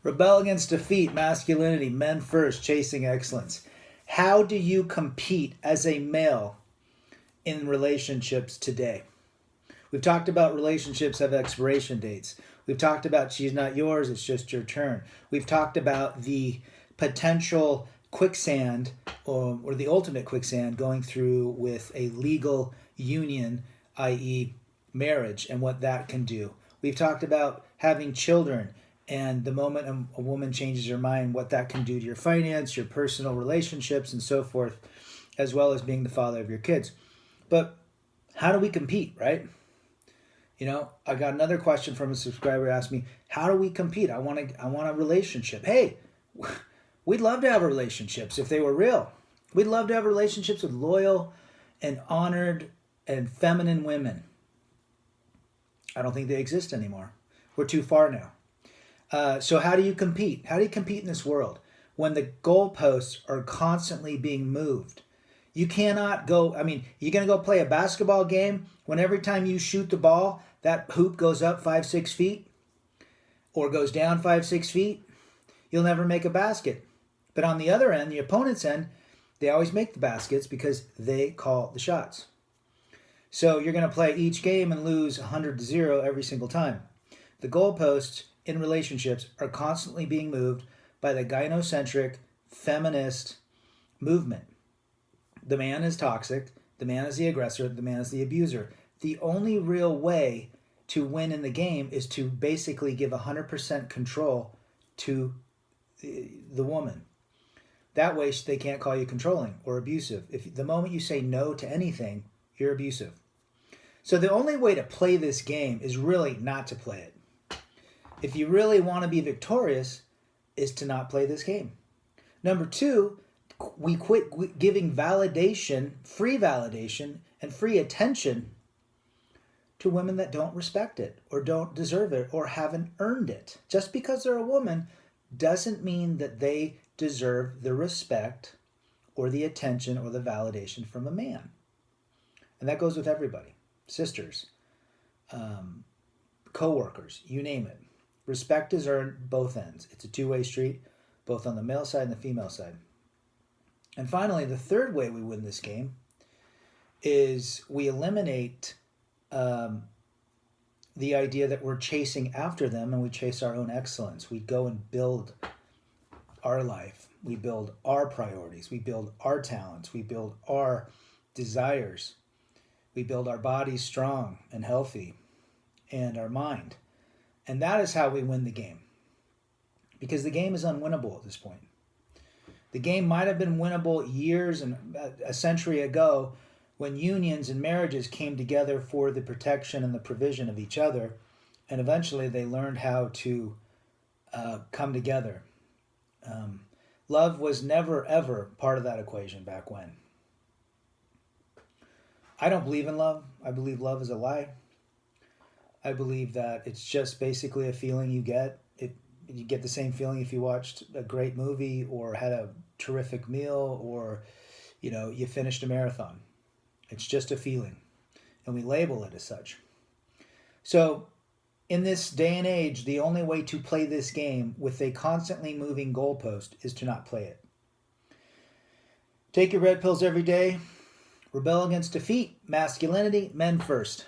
Rebel against defeat, masculinity, men first, chasing excellence. How do you compete as a male in relationships today? We've talked about relationships have expiration dates. We've talked about she's not yours, it's just your turn. We've talked about the potential quicksand or the ultimate quicksand going through with a legal union, i.e. marriage, and what that can do. We've talked about having children and the moment a woman changes her mind, what that can do to your finance, your personal relationships, and so forth, as well as being the father of your kids. But how do we compete, right? You know, I got another question from a subscriber asked me, how do we compete? I want a relationship. Hey, we'd love to have relationships if they were real. We'd love to have relationships with loyal and honored and feminine women. I don't think they exist anymore. We're too far now. So how do you compete? How do you compete in this world when the goalposts are constantly being moved? You cannot go, you're going to go play a basketball game when every time you shoot the ball, that hoop goes up 5-6 feet or goes down 5-6 feet. You'll never make a basket. But on the other end, the opponent's end, they always make the baskets because they call the shots. So you're going to play each game and lose 100-0 every single time. The goalposts in relationships are constantly being moved by the gynocentric feminist movement. The man is toxic, the man is the aggressor, the man is the abuser. The only real way to win in the game is to basically give 100% control to the woman. That way they can't call you controlling or abusive. If the moment you say no to anything, you're abusive. So the only way to play this game is really not to play it. If you really want to be victorious, is to not play this game. Number two, we quit giving validation, and free attention to women that don't respect it or don't deserve it or haven't earned it. Just because they're a woman doesn't mean that they deserve the respect or the attention or the validation from a man. And that goes with everybody. Sisters, co-workers, you name it. Respect is earned both ends. It's a two-way street, both on the male side and the female side. And finally, the third way we win this game is we eliminate the idea that we're chasing after them and we chase our own excellence. We go and build our life. We build our priorities. We build our talents. We build our desires. We build our bodies strong and healthy and our mind. And that is how we win the game. Because the game is unwinnable at this point. The game might have been winnable years and a century ago when unions and marriages came together for the protection and the provision of each other. And eventually they learned how to come together. Love was never, ever part of that equation back when. I don't believe in love. I believe love is a lie. I believe that it's just basically a feeling you get. You get the same feeling if you watched a great movie or had a terrific meal or, you finished a marathon. It's just a feeling. And we label it as such. So in this day and age, the only way to play this game with a constantly moving goalpost is to not play it. Take your red pills every day. Rebel against defeat. Masculinity. Men first.